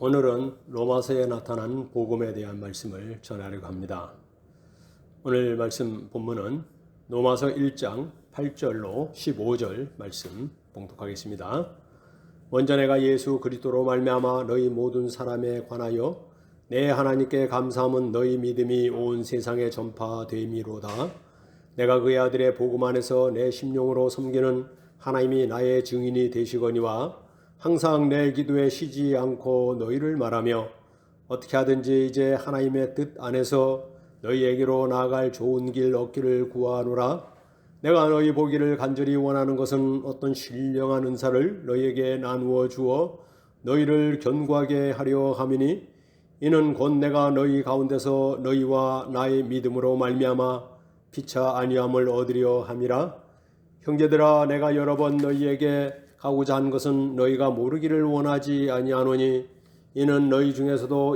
오늘은 로마서에 나타난 복음에 대한 말씀을 전하려고 합니다. 오늘 말씀 본문은 로마서 1장 8절로 15절 말씀 봉독하겠습니다. 먼저 내가 예수 그리스도로 말미암아 너희 모든 사람에 관하여 내 하나님께 감사함은 너희 믿음이 온 세상에 전파됨이로다. 내가 그의 아들의 복음 안에서 내 심령으로 섬기는 하나님이 나의 증인이 되시거니와 항상 내 기도에 쉬지 않고 너희를 말하며 어떻게 하든지 이제 하나님의 뜻 안에서 너희에게로 나아갈 좋은 길 얻기를 구하노라. 내가 너희 보기를 간절히 원하는 것은 어떤 신령한 은사를 너희에게 나누어 주어 너희를 견고하게 하려 함이니 이는 곧 내가 너희 가운데서 너희와 나의 믿음으로 말미암아 피차 아니함을 얻으려 함이라. 형제들아, 내가 여러 번 너희에게 가고자 한 것은 너희가 모르기를 원하지 아니하노니 이는 너희 중에서도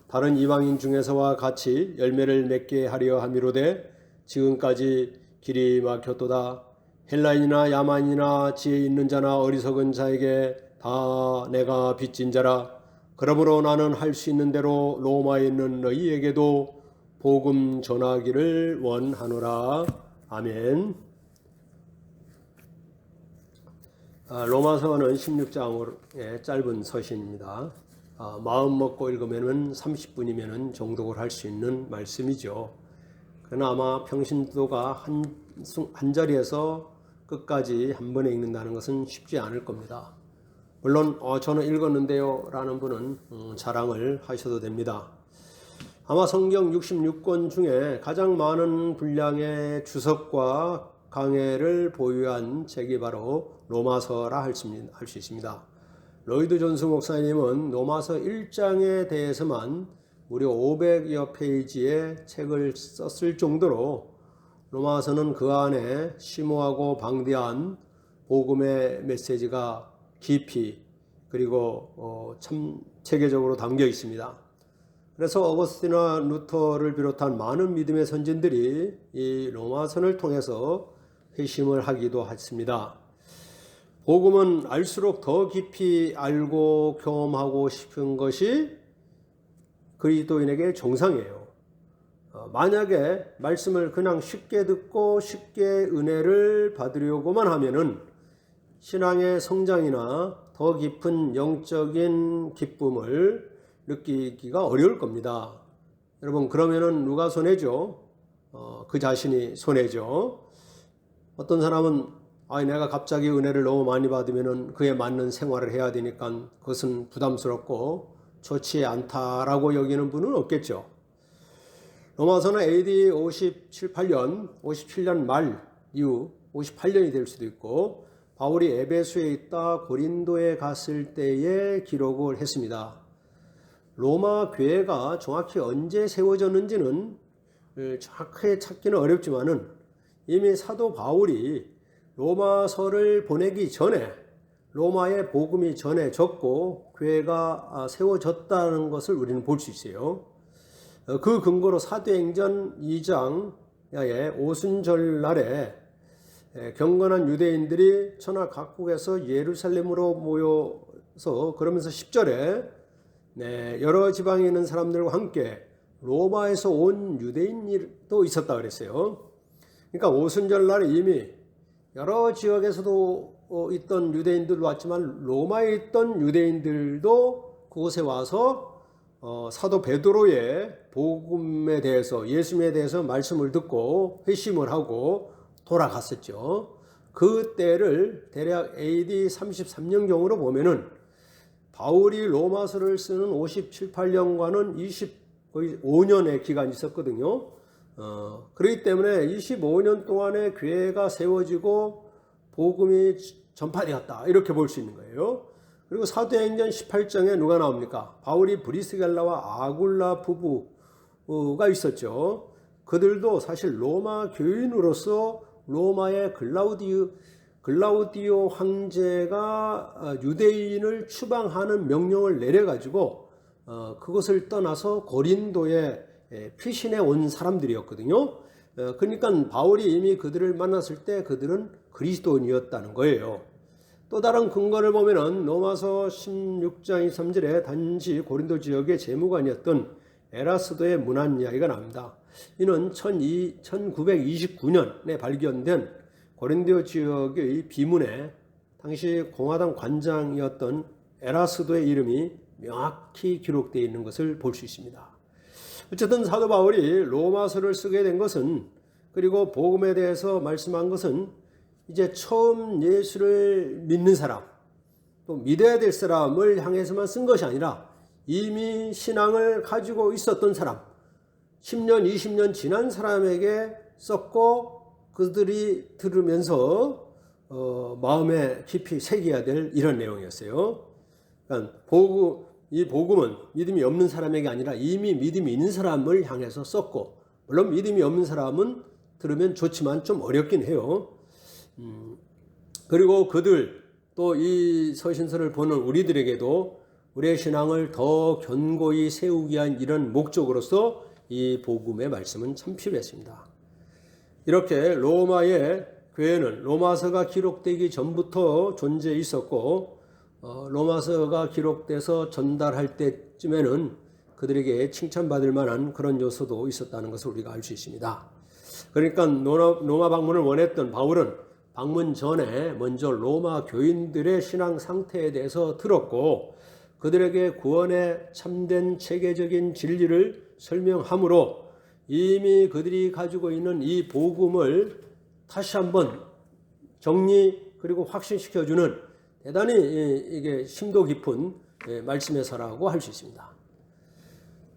다른 이방인 중에서와 같이 열매를 맺게 하려 함이로되 지금까지 길이 막혔도다. 헬라인이나 야만이나 지혜 있는 자나 어리석은 자에게 다 내가 빚진 자라. 그러므로 나는 할 수 있는 대로 로마에 있는 너희에게도 복음 전하기를 원하노라. 아멘. 로마서는 16장의 짧은 서신입니다. 마음 먹고 읽으면 30분이면 정독을 할 수 있는 말씀이죠. 그러나 아마 평신도가 한 자리에서 끝까지 한 번에 읽는다는 것은 쉽지 않을 겁니다. 물론 저는 읽었는데요 라는 분은 자랑을 하셔도 됩니다. 아마 성경 66권 중에 가장 많은 분량의 주석과 강해를 보유한 책이 바로 로마서라 할 수 있습니다. 로이드 존스 목사님은 로마서 1장에 대해서만 무려 500여 페이지의 책을 썼을 정도로 로마서는 그 안에 심오하고 방대한 복음의 메시지가 깊이 그리고 참 체계적으로 담겨 있습니다. 그래서 어거스티나 루터를 비롯한 많은 믿음의 선진들이 이 로마서를 통해서 회심을 하기도 했습니다. 복음은 알수록 더 깊이 알고 경험하고 싶은 것이 그리스도인에게 정상이에요. 만약에 말씀을 그냥 쉽게 듣고 쉽게 은혜를 받으려고만 하면은 신앙의 성장이나 더 깊은 영적인 기쁨을 느끼기가 어려울 겁니다. 여러분, 그러면은 누가 손해죠? 그 자신이 손해죠. 어떤 사람은 내가 갑자기 은혜를 너무 많이 받으면 그에 맞는 생활을 해야 되니까 그것은 부담스럽고 좋지 않다라고 여기는 분은 없겠죠. 로마서는 AD 57년 말 이후 58년이 될 수도 있고 바울이 에베소에 있다 고린도에 갔을 때에 기록을 했습니다. 로마 교회가 정확히 언제 세워졌는지는 정확하게 찾기는 어렵지만은 이미 사도 바울이 로마서를 보내기 전에 로마의 복음이 전해졌고 교회가 세워졌다는 것을 우리는 볼 수 있어요. 그 근거로 사도행전 2장의 오순절 날에 경건한 유대인들이 천하 각국에서 예루살렘으로 모여서 그러면서 10절에 여러 지방에 있는 사람들과 함께 로마에서 온 유대인도 있었다 그랬어요. 그러니까 오순절 날에 이미 여러 지역에서도 있던 유대인들도 왔지만 로마에 있던 유대인들도 그곳에 와서 사도 베드로의 복음에 대해서 예수님에 대해서 말씀을 듣고 회심을 하고 돌아갔었죠. 그 때를 대략 AD 33년경으로 보면은 바울이 로마서를 쓰는 57, 8년과는 거의 5년의 기간이 있었거든요. 그렇기 때문에 25년 동안에 교회가 세워지고 복음이 전파되었다 이렇게 볼 수 있는 거예요. 그리고 사도행전 18장에 누가 나옵니까? 바울이 브리스겔라와 아굴라 부부가 있었죠. 그들도 사실 로마 교인으로서 로마의 글라우디오 황제가 유대인을 추방하는 명령을 내려가지고 그것을 떠나서 고린도에 피신해 온 사람들이었거든요. 그러니까 바울이 이미 그들을 만났을 때 그들은 그리스도인이었다는 거예요. 또 다른 근거를 보면은 로마서 16장 23절에 단지 고린도 지역의 재무관이었던 에라스도의 문안 이야기가 나옵니다. 이는 1929년에 발견된 고린도 지역의 비문에 당시 공화당 관장이었던 에라스도의 이름이 명확히 기록되어 있는 것을 볼 수 있습니다. 어쨌든 사도 바울이 로마서를 쓰게 된 것은, 그리고 복음에 대해서 말씀한 것은 이제 처음 예수를 믿는 사람, 또 믿어야 될 사람을 향해서만 쓴 것이 아니라 이미 신앙을 가지고 있었던 사람, 10년, 20년 지난 사람에게 썼고 그들이 들으면서 마음에 깊이 새겨야 될 이런 내용이었어요. 그러니까 이 복음은 믿음이 없는 사람에게 아니라 이미 믿음이 있는 사람을 향해서 썼고, 물론 믿음이 없는 사람은 들으면 좋지만 좀 어렵긴 해요. 그리고 그들, 또 이 서신서를 보는 우리들에게도 우리의 신앙을 더 견고히 세우기 위한 이런 목적으로서 이 복음의 말씀은 참 필요했습니다. 이렇게 로마의 교회는 로마서가 기록되기 전부터 존재해 있었고, 로마서가 기록돼서 전달할 때쯤에는 그들에게 칭찬받을 만한 그런 요소도 있었다는 것을 우리가 알 수 있습니다. 그러니까 로마 방문을 원했던 바울은 방문 전에 먼저 로마 교인들의 신앙 상태에 대해서 들었고, 그들에게 구원의 참된 체계적인 진리를 설명함으로 이미 그들이 가지고 있는 이 복음을 다시 한번 정리 그리고 확신시켜주는 대단히 이게 심도 깊은 말씀에서라고 할 수 있습니다.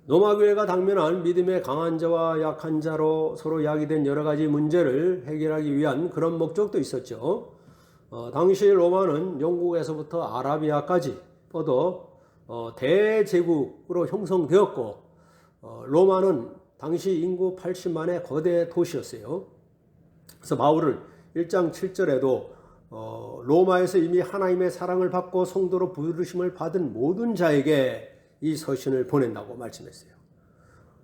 로마 교회가 당면한 믿음의 강한 자와 약한 자로 서로 야기된 여러 가지 문제를 해결하기 위한 그런 목적도 있었죠. 당시 로마는 영국에서부터 아라비아까지 뻗어 대제국으로 형성되었고, 로마는 당시 인구 80만의 거대 도시였어요. 그래서 바울은 1장 7절에도 로마에서 이미 하나님의 사랑을 받고 성도로 부르심을 받은 모든 자에게 이 서신을 보낸다고 말씀했어요.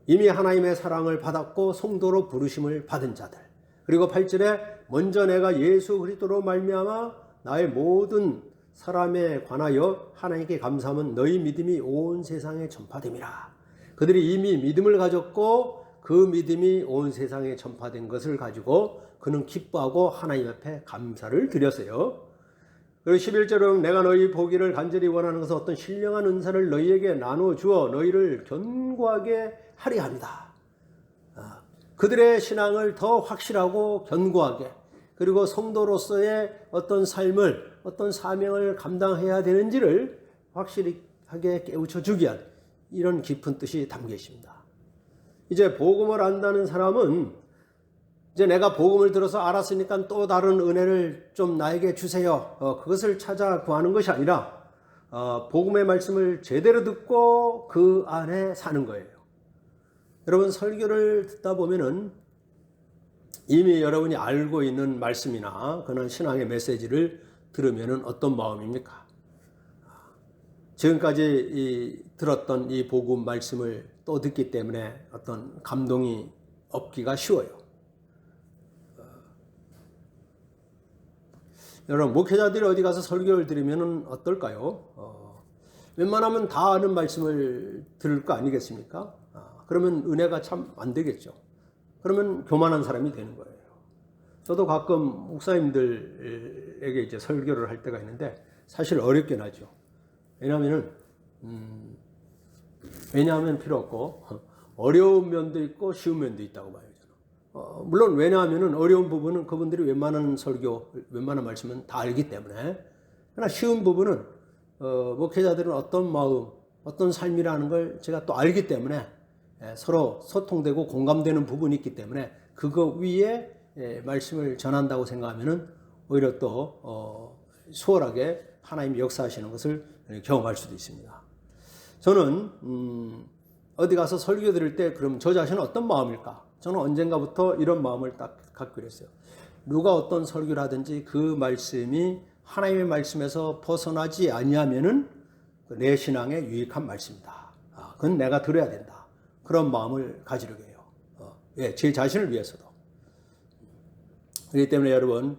이미 하나님의 사랑을 받았고 성도로 부르심을 받은 자들. 그리고 8절에 먼저 내가 예수 그리스도로 말미암아 나의 모든 사람에 관하여 하나님께 감사하면 너희 믿음이 온 세상에 전파됨이라. 그들이 이미 믿음을 가졌고 그 믿음이 온 세상에 전파된 것을 가지고 그는 기뻐하고 하나님 앞에 감사를 드렸어요. 그리고 11절은 내가 너희 보기를 간절히 원하는 것은 어떤 신령한 은사를 너희에게 나눠주어 너희를 견고하게 하려 합니다. 그들의 신앙을 더 확실하고 견고하게, 그리고 성도로서의 어떤 삶을, 어떤 사명을 감당해야 되는지를 확실하게 깨우쳐 주기 위한 이런 깊은 뜻이 담겨 있습니다. 이제 복음을 안다는 사람은 이제 내가 복음을 들어서 알았으니까 또 다른 은혜를 좀 나에게 주세요. 그것을 찾아 구하는 것이 아니라 복음의 말씀을 제대로 듣고 그 안에 사는 거예요. 여러분, 설교를 듣다 보면은 이미 여러분이 알고 있는 말씀이나 그런 신앙의 메시지를 들으면은 어떤 마음입니까? 지금까지 들었던 이 복음 말씀을 또 듣기 때문에 어떤 감동이 없기가 쉬워요. 여러분, 목회자들이 어디 가서 설교를 들으면 어떨까요? 웬만하면 다 아는 말씀을 들을 거 아니겠습니까? 그러면 은혜가 참 안 되겠죠. 그러면 교만한 사람이 되는 거예요. 저도 가끔 목사님들에게 이제 설교를 할 때가 있는데 사실 어렵긴 하죠. 왜냐하면 필요 없고 어려운 면도 있고 쉬운 면도 있다고 봐요. 물론 왜냐하면 어려운 부분은 그분들이 웬만한 설교, 웬만한 말씀은 다 알기 때문에. 그러나 쉬운 부분은 목회자들은 어떤 마음, 어떤 삶이라는 걸 제가 또 알기 때문에 서로 소통되고 공감되는 부분이 있기 때문에 그거 위에 말씀을 전한다고 생각하면 오히려 또 수월하게 하나님이 역사하시는 것을 경험할 수도 있습니다. 저는 어디 가서 설교 들을 때 그럼 저 자신은 어떤 마음일까? 저는 언젠가부터 이런 마음을 딱 갖고 그랬어요. 누가 어떤 설교를 하든지 그 말씀이 하나님의 말씀에서 벗어나지 아니하면은 내 신앙에 유익한 말씀이다. 그건 내가 들어야 된다. 그런 마음을 가지려고 해요. 제 자신을 위해서도. 그렇기 때문에 여러분,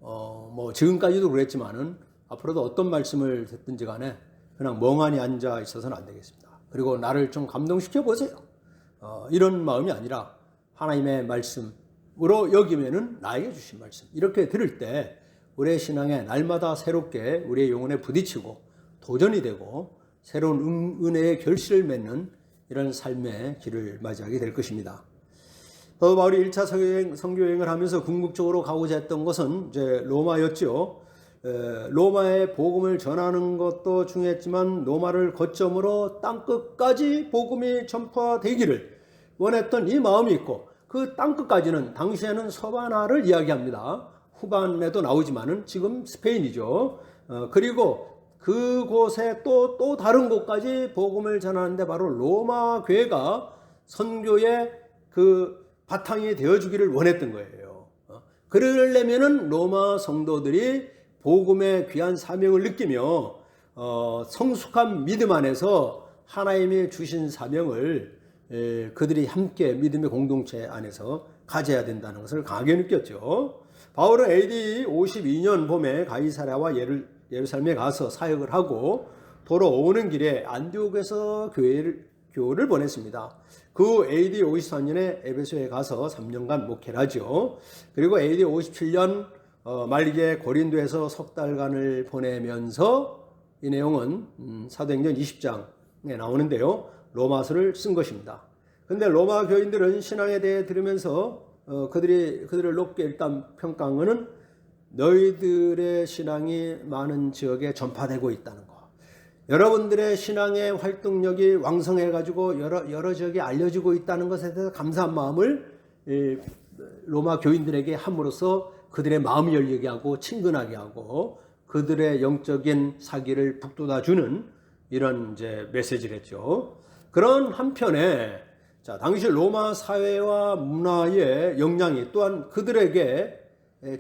뭐 지금까지도 그랬지만은 앞으로도 어떤 말씀을 듣든지 간에 그냥 멍하니 앉아 있어서는 안 되겠습니다. 그리고 나를 좀 감동시켜 보세요. 이런 마음이 아니라 하나님의 말씀으로 여기면은 나에게 주신 말씀. 이렇게 들을 때 우리의 신앙에 날마다 새롭게 우리의 영혼에 부딪히고 도전이 되고 새로운 은혜의 결실을 맺는 이런 삶의 길을 맞이하게 될 것입니다. 바울이 1차 선교여행을 하면서 궁극적으로 가고자 했던 것은 이제 로마였죠. 로마의 복음을 전하는 것도 중요했지만 로마를 거점으로 땅끝까지 복음이 전파되기를 원했던 이 마음이 있고, 그 땅끝까지는 당시에는 서바나를 이야기합니다. 후반에도 나오지만은 지금 스페인이죠. 그리고 그곳에 또 다른 곳까지 복음을 전하는데 바로 로마 교회가 선교의 그 바탕이 되어주기를 원했던 거예요. 그러려면은 로마 성도들이 복음의 귀한 사명을 느끼며 성숙한 믿음 안에서 하나님이 주신 사명을 그들이 함께 믿음의 공동체 안에서 가져야 된다는 것을 강하게 느꼈죠. 바울은 AD 52년 봄에 가이사랴와 예루살렘에 가서 사역을 하고 돌아오는 길에 안디옥에서 교회를 보냈습니다. 그 AD 54년에 에베소에 가서 3년간 목회를 하죠. 그리고 AD 57년 말기에 고린도에서 석 달간을 보내면서 이 내용은 사도행전 20장에 나오는데요. 로마서를 쓴 것입니다. 근데 로마 교인들은 신앙에 대해 들으면서 그들을 높게 일단 평가한 것은 너희들의 신앙이 많은 지역에 전파되고 있다는 것. 여러분들의 신앙의 활동력이 왕성해가지고 여러 지역에 알려지고 있다는 것에 대해서 감사한 마음을 로마 교인들에게 함으로써 그들의 마음이 열리게 하고 친근하게 하고 그들의 영적인 사기를 북돋아주는 이런 이제 메시지를 했죠. 그런 한편에 당시 로마 사회와 문화의 영향이 또한 그들에게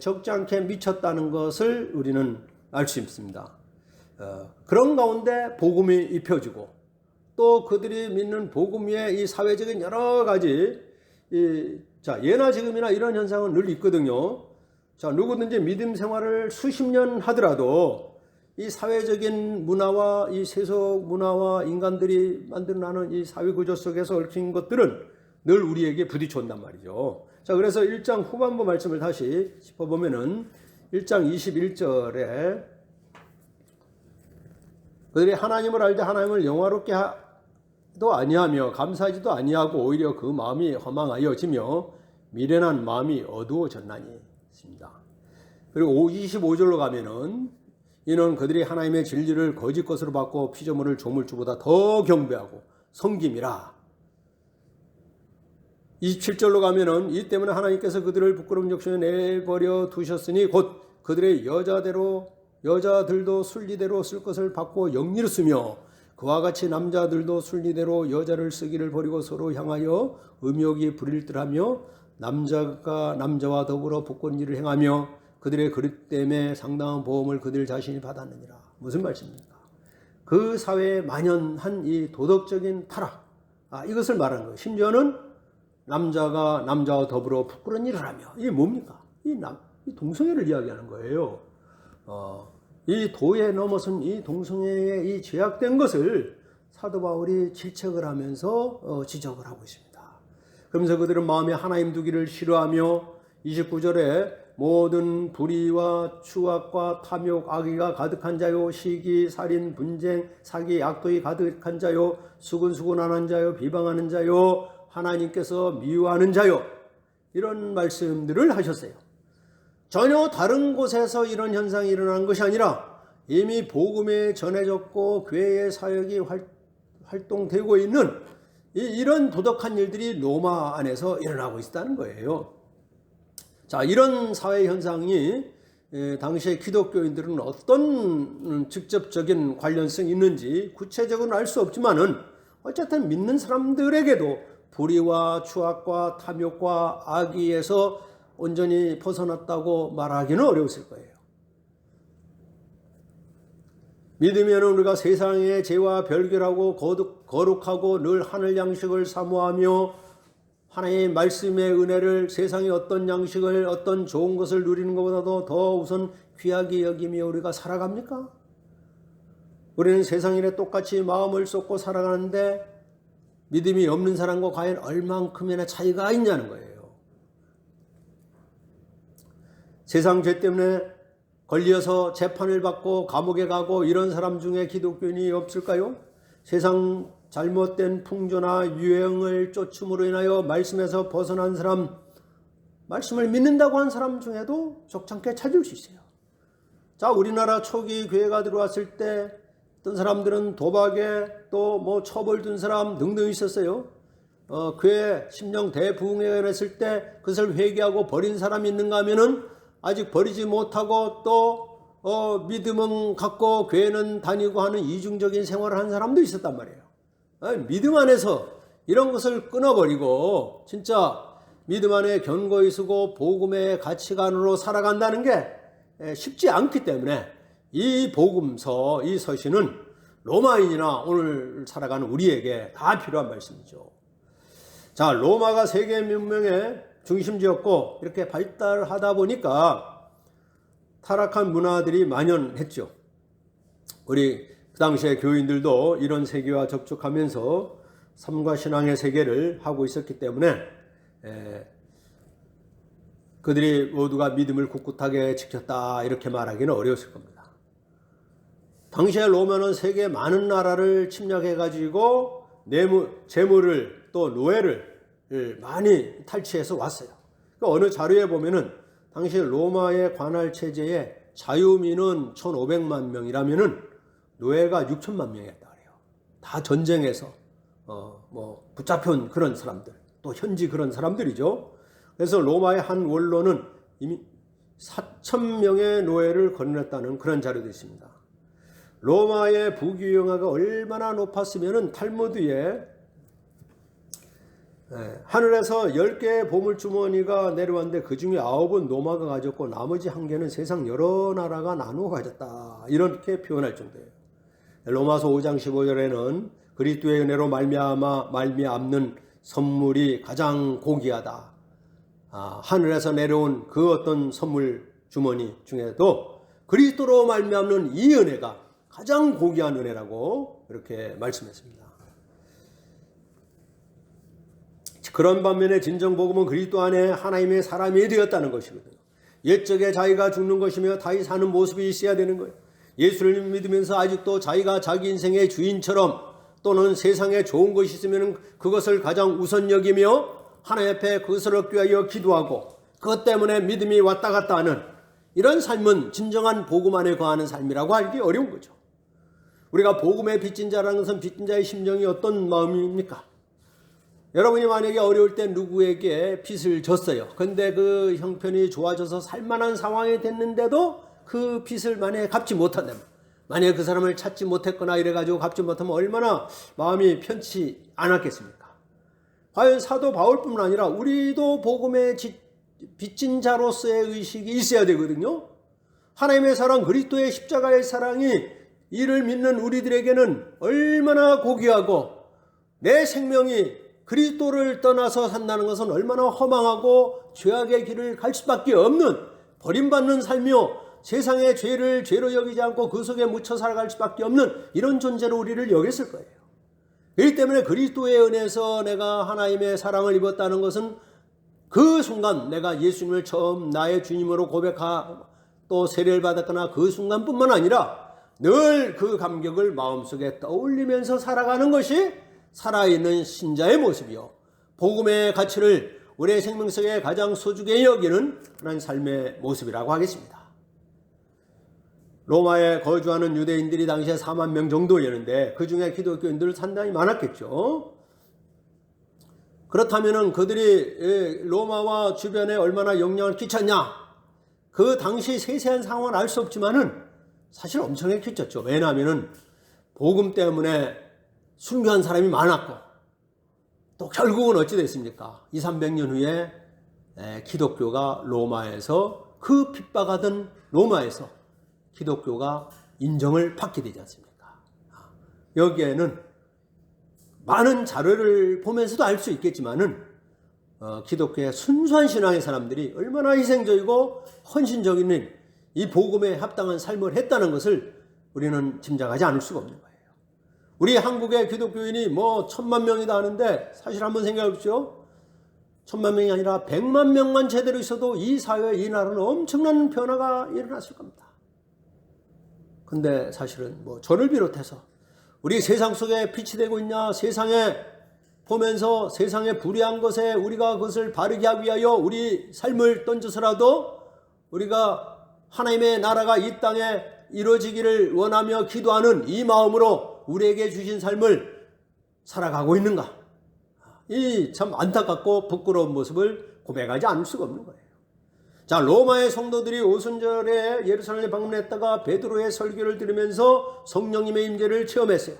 적지 않게 미쳤다는 것을 우리는 알 수 있습니다. 그런 가운데 복음이 입혀지고 또 그들이 믿는 복음 위에 이 사회적인 여러 가지 예나 지금이나 이런 현상은 늘 있거든요. 누구든지 믿음 생활을 수십 년 하더라도 이 사회적인 문화와 이 세속 문화와 인간들이 만들어내는 이 사회 구조 속에서 얽힌 것들은 늘 우리에게 부딪혀온단 말이죠. 그래서 1장 후반부 말씀을 다시 짚어보면은 1장 21절에 그들이 하나님을 알되 하나님을 영화롭게 도 아니하며 감사하지도 아니하고 오히려 그 마음이 허망하여지며 미련한 마음이 어두워졌나니 있습니다. 그리고 25절로 가면은 이는 그들이 하나님의 진리를 거짓 것으로 받고 피조물을 조물주보다 더 경배하고 섬김이라. 27절로 가면은 이 때문에 하나님께서 그들을 부끄러운 욕심에 내버려 두셨으니 곧 그들의 여자들도 순리대로 쓸 것을 받고 영리를 쓰며 그와 같이 남자들도 순리대로 여자를 쓰기를 버리고 서로 향하여 음욕이 부릴 듯하며 남자가 남자와 더불어 복권 일을 행하며 그들의 그릇 때문에 상당한 보험을 그들 자신이 받았느니라. 무슨 말씀입니까? 그 사회에 만연한 이 도덕적인 타락, 이것을 말하는 거예요. 심지어는 남자가 남자와 더불어 부끄러운 일을 하며, 이게 뭡니까? 이 동성애를 이야기하는 거예요. 이 도에 넘어선 이 동성애에 이 죄악된 것을 사도 바울이 질책을 하면서 지적을 하고 있습니다. 그러면서 그들은 마음에 하나님 두기를 싫어하며 29절에 모든 불의와 추악과 탐욕, 악의가 가득한 자요, 시기, 살인, 분쟁, 사기, 악독이 가득한 자요, 수근수근하는 자요, 비방하는 자요, 하나님께서 미워하는 자요, 이런 말씀들을 하셨어요. 전혀 다른 곳에서 이런 현상이 일어난 것이 아니라 이미 복음에 전해졌고 교회의 사역이 활동되고 있는 이런 도덕한 일들이 로마 안에서 일어나고 있다는 거예요. 이런 사회 현상이 당시의 기독교인들은 어떤 직접적인 관련성이 있는지 구체적으로는 알 수 없지만은 어쨌든 믿는 사람들에게도 불의와 추악과 탐욕과 악의에서 온전히 벗어났다고 말하기는 어려웠을 거예요. 믿으면 우리가 세상의 죄와 별결하고 거룩하고 늘 하늘 양식을 사모하며 하나님의 말씀의 은혜를, 세상의 어떤 양식을, 어떤 좋은 것을 누리는 것보다도 더 우선 귀하게 여기며 우리가 살아갑니까? 우리는 세상 일에 똑같이 마음을 쏟고 살아가는데 믿음이 없는 사람과 과연 얼만큼이나 차이가 있냐는 거예요. 세상 죄 때문에 걸려서 재판을 받고 감옥에 가고 이런 사람 중에 기독교인이 없을까요? 세상 잘못된 풍조나 유행을 쫓음으로 인하여 말씀에서 벗어난 사람, 말씀을 믿는다고 한 사람 중에도 적잖게 찾을 수 있어요. 자, 우리나라 초기 교회가 들어왔을 때 어떤 사람들은 도박에 또 뭐 처벌 둔 사람 등등 있었어요. 교회 심령 대부흥회가 했을 때 그것을 회개하고 버린 사람이 있는가 하면은 아직 버리지 못하고 또 믿음은 갖고 교회는 다니고 하는 이중적인 생활을 한 사람도 있었단 말이에요. 믿음 안에서 이런 것을 끊어버리고 진짜 믿음 안에 견고히 서고 복음의 가치관으로 살아간다는 게 쉽지 않기 때문에 이 복음서, 이 서신은 로마인이나 오늘 살아가는 우리에게 다 필요한 말씀이죠. 자, 로마가 세계 문명의 중심지였고 이렇게 발달하다 보니까 타락한 문화들이 만연했죠. 우리 그 당시에 교인들도 이런 세계와 접촉하면서 삶과 신앙의 세계를 하고 있었기 때문에 그들이 모두가 믿음을 꿋꿋하게 지켰다 이렇게 말하기는 어려웠을 겁니다. 당시에 로마는 세계 많은 나라를 침략해가지고 재물을 또 노예를 많이 탈취해서 왔어요. 그러니까 어느 자료에 보면은 당시 로마의 관할 체제에 자유민은 1,500만 명이라면은 노예가 6천만 명이었다 그래요. 다 전쟁에서 붙잡힌 그런 사람들, 또 현지 그런 사람들이죠. 그래서 로마의 한 원로는 이미 4,000명의 노예를 건넸다는 그런 자료도 있습니다. 로마의 부귀영화가 얼마나 높았으면은 탈무드에 하늘에서 10개의 보물주머니가 내려왔는데 그 중에 9은 로마가 가졌고 나머지 1개는 세상 여러 나라가 나누어 가졌다 이렇게 표현할 정도예요. 로마서 5장 15절에는 그리스도의 은혜로 말미암는 선물이 가장 고귀하다. 하늘에서 내려온 그 어떤 선물 주머니 중에도 그리스도로 말미암는 이 은혜가 가장 고귀한 은혜라고 이렇게 말씀했습니다. 그런 반면에 진정 복음은 그리스도 안에 하나님의 사람이 되었다는 것이거든요. 옛적에 자기가 죽는 것이며 다시 사는 모습이 있어야 되는 거예요. 예수를 믿으면서 아직도 자기가 자기 인생의 주인처럼 또는 세상에 좋은 것이 있으면 그것을 가장 우선 여기며 하나님 앞에 그것을 얻기 위하여 기도하고 그것 때문에 믿음이 왔다 갔다 하는 이런 삶은 진정한 복음 안에 거하는 삶이라고 하기 어려운 거죠. 우리가 복음의 빚진 자라는 것은 빚진 자의 심정이 어떤 마음입니까? 여러분이 만약에 어려울 때 누구에게 빚을 졌어요. 근데 그 형편이 좋아져서 살만한 상황이 됐는데도 그 빚을 만약에 갚지 못한다면, 만약에 그 사람을 찾지 못했거나 이래가지고 갚지 못하면 얼마나 마음이 편치 않았겠습니까? 과연 사도 바울뿐만 아니라 우리도 복음의 빚진 자로서의 의식이 있어야 되거든요. 하나님의 사랑, 그리스도의 십자가의 사랑이 이를 믿는 우리들에게는 얼마나 고귀하고 내 생명이 그리스도를 떠나서 산다는 것은 얼마나 허망하고 죄악의 길을 갈 수밖에 없는 버림받는 삶이요 세상의 죄를 죄로 여기지 않고 그 속에 묻혀 살아갈 수밖에 없는 이런 존재로 우리를 여겼을 거예요. 그렇기 때문에 그리스도의 은혜에서 내가 하나님의 사랑을 입었다는 것은 그 순간 내가 예수님을 처음 나의 주님으로 고백하고 또 세례를 받았거나 그 순간뿐만 아니라 늘 그 감격을 마음속에 떠올리면서 살아가는 것이 살아있는 신자의 모습이요 복음의 가치를 우리의 생명 속에 가장 소중히 여기는 그런 삶의 모습이라고 하겠습니다. 로마에 거주하는 유대인들이 당시에 4만 명 정도였는데 그 중에 기독교인들 상당히 많았겠죠. 그렇다면 그들이 로마와 주변에 얼마나 영향을 끼쳤냐, 그 당시 세세한 상황은 알 수 없지만은 사실 엄청나게 끼쳤죠. 왜냐하면 복음 때문에 순교한 사람이 많았고 또 결국은 어찌 됐습니까? 200~300년 후에 기독교가 로마에서 그 핍박하던 로마에서 기독교가 인정을 받게 되지 않습니까? 여기에는 많은 자료를 보면서도 알 수 있겠지만은 기독교의 순수한 신앙의 사람들이 얼마나 희생적이고 헌신적인 이 복음에 합당한 삶을 했다는 것을 우리는 짐작하지 않을 수가 없는 거예요. 우리 한국의 기독교인이 뭐 1000만 명이다 하는데 사실 한번 생각해 보십시오. 1000만 명이 아니라 100만 명만 제대로 있어도 이 사회, 이 나라는 엄청난 변화가 일어났을 겁니다. 근데 사실은 뭐 저를 비롯해서 우리 세상 속에 빛이 되고 있냐, 세상에 보면서 세상의 불의한 것에 우리가 그것을 바르게 하기 위하여 우리 삶을 던져서라도 우리가 하나님의 나라가 이 땅에 이루어지기를 원하며 기도하는 이 마음으로 우리에게 주신 삶을 살아가고 있는가? 이 참 안타깝고 부끄러운 모습을 고백하지 않을 수가 없는 거예요. 자, 로마의 성도들이 오순절에 예루살렘에 방문했다가 베드로의 설교를 들으면서 성령님의 임재를 체험했어요.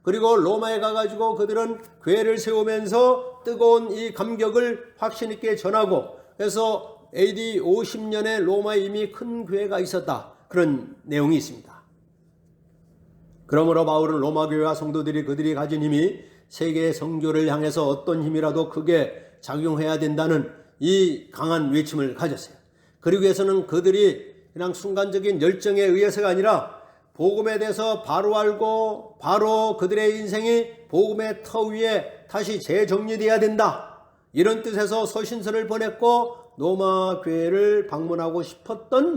그리고 로마에 가가지고 그들은 교회를 세우면서 뜨거운 이 감격을 확신 있게 전하고, 그래서 AD 50년에 로마에 이미 큰 교회가 있었다, 그런 내용이 있습니다. 그러므로 바울은 로마 교회와 성도들이 그들이 가진 힘이 세계의 성교를 향해서 어떤 힘이라도 크게 작용해야 된다는 이 강한 외침을 가졌어요. 그러기 위해서는 그들이 그냥 순간적인 열정에 의해서가 아니라 복음에 대해서 바로 알고 바로 그들의 인생이 복음의 터 위에 다시 재정리되어야 된다, 이런 뜻에서 서신서를 보냈고 로마 교회를 방문하고 싶었던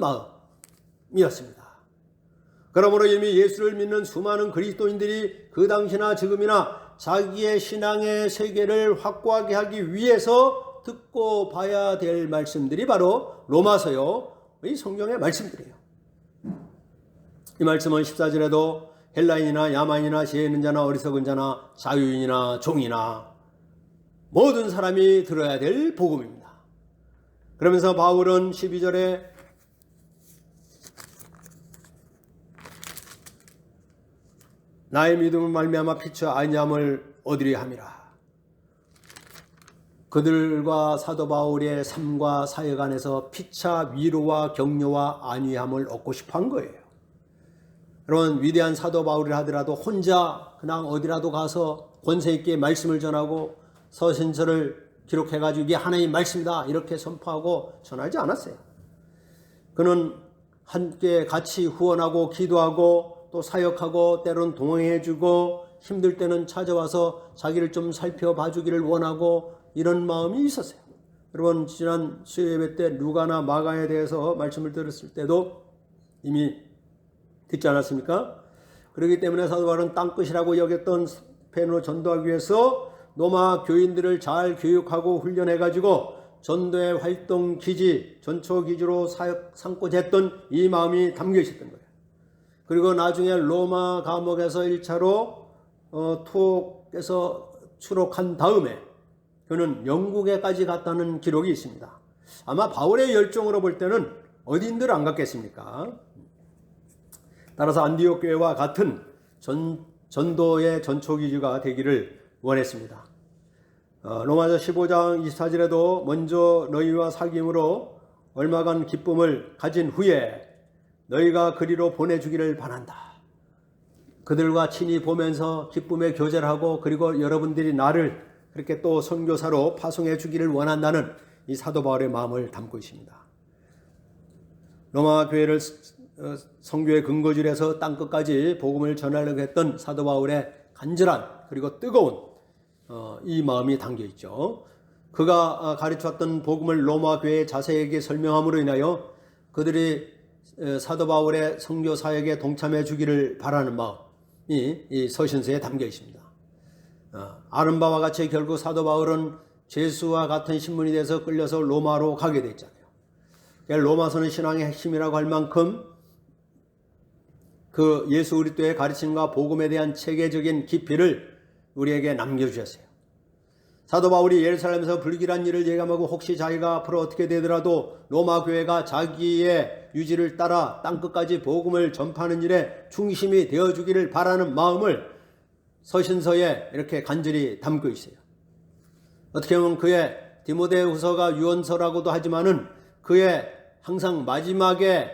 마음이었습니다. 그러므로 이미 예수를 믿는 수많은 그리스도인들이 그 당시나 지금이나 자기의 신앙의 세계를 확고하게 하기 위해서 듣고 봐야 될 말씀들이 바로 로마서요, 이 성경의 말씀들이에요. 이 말씀은 14절에도 헬라인이나 야만이나 지혜 있는 자나 어리석은 자나 자유인이나 종이나 모든 사람이 들어야 될 복음입니다. 그러면서 바울은 12절에 나의 믿음을 말미암아 피차 아니함을 얻으려 함이라. 그들과 사도 바울의 삶과 사역 안에서 피차 위로와 격려와 안위함을 얻고 싶어 한 거예요. 여러분, 위대한 사도 바울이라 하더라도 혼자 그냥 어디라도 가서 권세 있게 말씀을 전하고 서신서를 기록해가지고 이게 하나님의 말씀이다 이렇게 선포하고 전하지 않았어요. 그는 함께 같이 후원하고 기도하고 또 사역하고 때로는 동행해주고 힘들 때는 찾아와서 자기를 좀 살펴봐 주기를 원하고 이런 마음이 있었어요. 여러분, 지난 수요 예배 때 루가나 마가에 대해서 말씀을 들었을 때도 이미 듣지 않았습니까? 그렇기 때문에 사도 바울은 땅끝이라고 여겼던 스페인으로 전도하기 위해서 로마 교인들을 잘 교육하고 훈련해가지고 전도의 활동 기지, 전초 기지로 사역 삼고자 했던 이 마음이 담겨 있었던 거예요. 그리고 나중에 로마 감옥에서 1차로 투옥에서 추록한 다음에 그는 영국에까지 갔다는 기록이 있습니다. 아마 바울의 열정으로 볼 때는 어딘들 안 갔겠습니까? 따라서 안디옥 교회와 같은 전도의 전초기지가 되기를 원했습니다. 로마서 15장 24절에도 먼저 너희와 사귐으로 얼마간 기쁨을 가진 후에 너희가 그리로 보내주기를 바란다. 그들과 친히 보면서 기쁨의 교제를 하고 그리고 여러분들이 나를 그렇게 또 선교사로 파송해 주기를 원한다는 이 사도 바울의 마음을 담고 있습니다. 로마 교회를 선교의 근거지에서 땅끝까지 복음을 전하려고 했던 사도 바울의 간절한 그리고 뜨거운 이 마음이 담겨 있죠. 그가 가르쳤던 복음을 로마 교회 자세하게 설명함으로 인하여 그들이 사도 바울의 선교 사역에 동참해 주기를 바라는 마음이 이 서신서에 담겨 있습니다. 아는 바와 같이 결국 사도 바울은 죄수와 같은 신분이 돼서 끌려서 로마로 가게 됐잖아요. 로마서는 신앙의 핵심이라고 할 만큼 그 예수 그리스도의 가르침과 복음에 대한 체계적인 깊이를 우리에게 남겨주셨어요. 사도 바울이 예루살렘에서 불길한 일을 예감하고 혹시 자기가 앞으로 어떻게 되더라도 로마 교회가 자기의 유지를 따라 땅끝까지 복음을 전파하는 일에 중심이 되어주기를 바라는 마음을 서신서에 이렇게 간절히 담고 있어요. 어떻게 보면 그의 디모데후서가 유언서라고도 하지만은 그의 항상 마지막에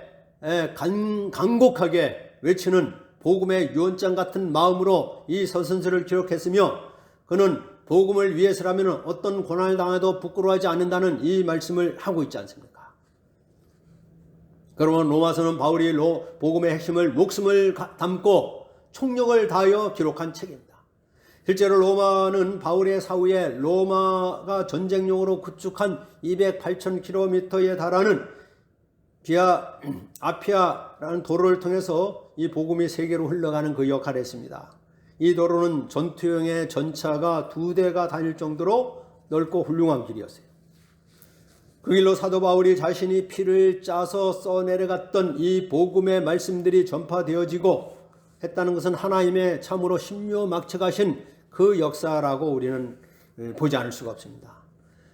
간곡하게 외치는 복음의 유언장 같은 마음으로 이 서신서를 기록했으며 그는 복음을 위해서라면 어떤 고난을 당해도 부끄러워하지 않는다는 이 말씀을 하고 있지 않습니까? 그러면 로마서는 바울이 복음의 핵심을 목숨을 담고 총력을 다하여 기록한 책입니다. 실제로 로마는 바울의 사후에 로마가 전쟁용으로 구축한 208,000km에 달하는 아피아라는 도로를 통해서 이 복음이 세계로 흘러가는 그 역할을 했습니다. 이 도로는 전투용의 전차가 2대가 다닐 정도로 넓고 훌륭한 길이었어요. 그 길로 사도 바울이 자신이 피를 짜서 써내려갔던 이 복음의 말씀들이 전파되어지고 했다는 것은 하나님의 참으로 신묘막측하신 그 역사라고 우리는 보지 않을 수가 없습니다.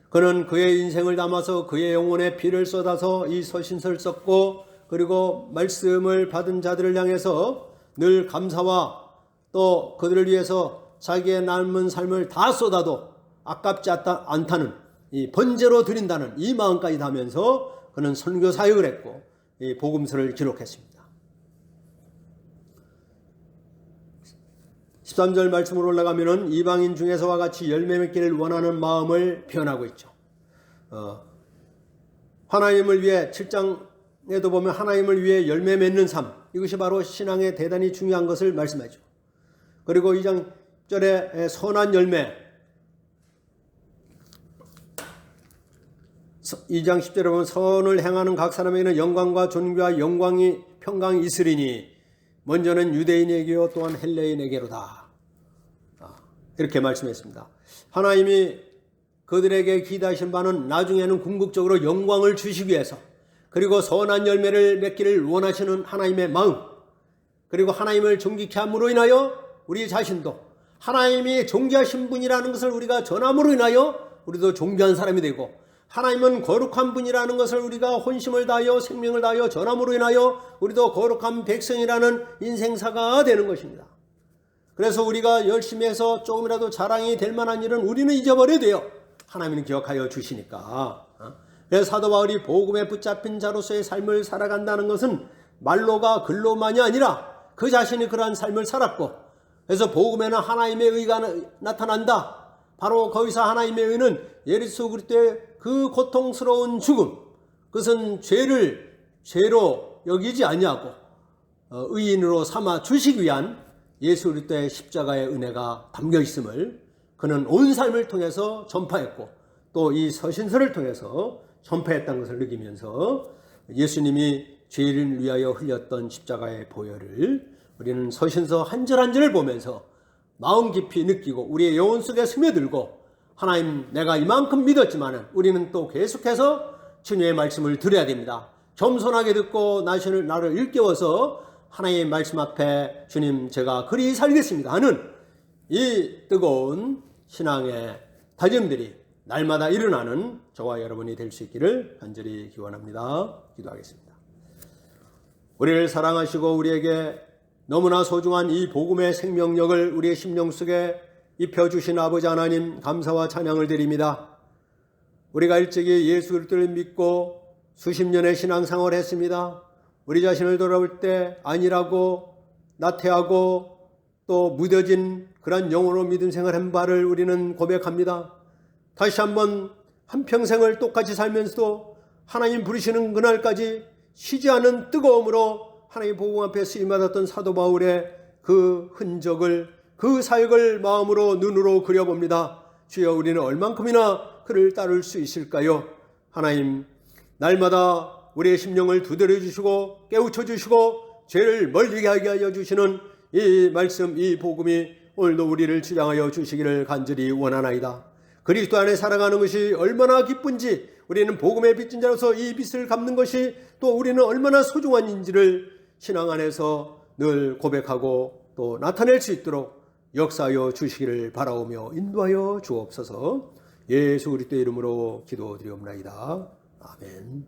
그는 그의 인생을 담아서 그의 영혼에 피를 쏟아서 이 서신서를 썼고, 그리고 말씀을 받은 자들을 향해서 늘 감사와 또 그들을 위해서 자기의 남은 삶을 다 쏟아도 아깝지 않다는, 이 번제로 드린다는 이 마음까지 담으면서 그는 선교 사역을 했고 이 복음서를 기록했습니다. 13절 말씀으로 올라가면은 이방인 중에서와 같이 열매 맺기를 원하는 마음을 표현하고 있죠. 하나님을 위해 7장에도 보면 하나님을 위해 열매 맺는 삶, 이것이 바로 신앙에 대단히 중요한 것을 말씀하죠. 그리고 2장절에 선한 열매, 2장 10절에 보면 선을 행하는 각 사람에게는 영광과 존귀와 평강이 있으리니 먼저는 유대인에게요 또한 헬레인에게로다. 이렇게 말씀했습니다. 하나님이 그들에게 기대하신 바는 나중에는 궁극적으로 영광을 주시기 위해서, 그리고 선한 열매를 맺기를 원하시는 하나님의 마음, 그리고 하나님을 존귀케 함으로 인하여 우리 자신도 하나님이 존귀하신 분이라는 것을 우리가 전함으로 인하여 우리도 존귀한 사람이 되고, 하나님은 거룩한 분이라는 것을 우리가 혼심을 다하여 생명을 다하여 전함으로 인하여 우리도 거룩한 백성이라는 인생사가 되는 것입니다. 그래서 우리가 열심히 해서 조금이라도 자랑이 될 만한 일은 우리는 잊어버려야 돼요. 하나님은 기억하여 주시니까. 그래서 사도 바울이 복음에 붙잡힌 자로서의 삶을 살아간다는 것은 말로가 글로만이 아니라 그 자신이 그러한 삶을 살았고, 그래서 복음에는 하나님의 의가 나타난다. 바로 거기서 하나님의 의는 예수 그리스도의 그 고통스러운 죽음, 그것은 죄로 여기지 아니하고 의인으로 삼아 주시기 위한 예수 그리스도의 십자가의 은혜가 담겨 있음을 그는 온 삶을 통해서 전파했고, 또 이 서신서를 통해서 전파했다는 것을 느끼면서 예수님이 죄인을 위하여 흘렸던 십자가의 보혈을 우리는 서신서 한 절 한 절을 보면서 마음 깊이 느끼고 우리의 영혼 속에 스며들고, 하나님 내가 이만큼 믿었지만 우리는 또 계속해서 주님의 말씀을 들어야 됩니다. 겸손하게 듣고 나를 일깨워서 하나님의 말씀 앞에 주님 제가 그리 살겠습니다 하는 이 뜨거운 신앙의 다짐들이 날마다 일어나는 저와 여러분이 될 수 있기를 간절히 기원합니다. 기도하겠습니다. 우리를 사랑하시고 우리에게 너무나 소중한 이 복음의 생명력을 우리의 심령 속에 입혀주신 아버지 하나님 감사와 찬양을 드립니다. 우리가 일찍이 예수 그리스도를 믿고 수십 년의 신앙생활을 했습니다. 우리 자신을 돌아볼 때 아니라고 나태하고 또 무뎌진 그런 영으로 믿음 생활한 바를 우리는 고백합니다. 다시 한번 한평생을 똑같이 살면서도 하나님 부르시는 그날까지 쉬지 않는 뜨거움으로 하나님 복음 앞에 쓰임받았던 사도 바울의 그 흔적을, 그 사역을 마음으로 눈으로 그려봅니다. 주여 우리는 얼만큼이나 그를 따를 수 있을까요? 하나님 날마다 우리의 심령을 두드려 주시고 깨우쳐 주시고 죄를 멀리 하게 하여 주시는 이 말씀, 이 복음이 오늘도 우리를 주장하여 주시기를 간절히 원하나이다. 그리스도 안에 살아가는 것이 얼마나 기쁜지, 우리는 복음의 빚진 자로서 이 빚을 갚는 것이 또 우리는 얼마나 소중한인지를 신앙 안에서 늘 고백하고 또 나타낼 수 있도록 역사하여 주시기를 바라오며 인도하여 주옵소서. 예수 그리스도의 이름으로 기도드리옵나이다. 아멘.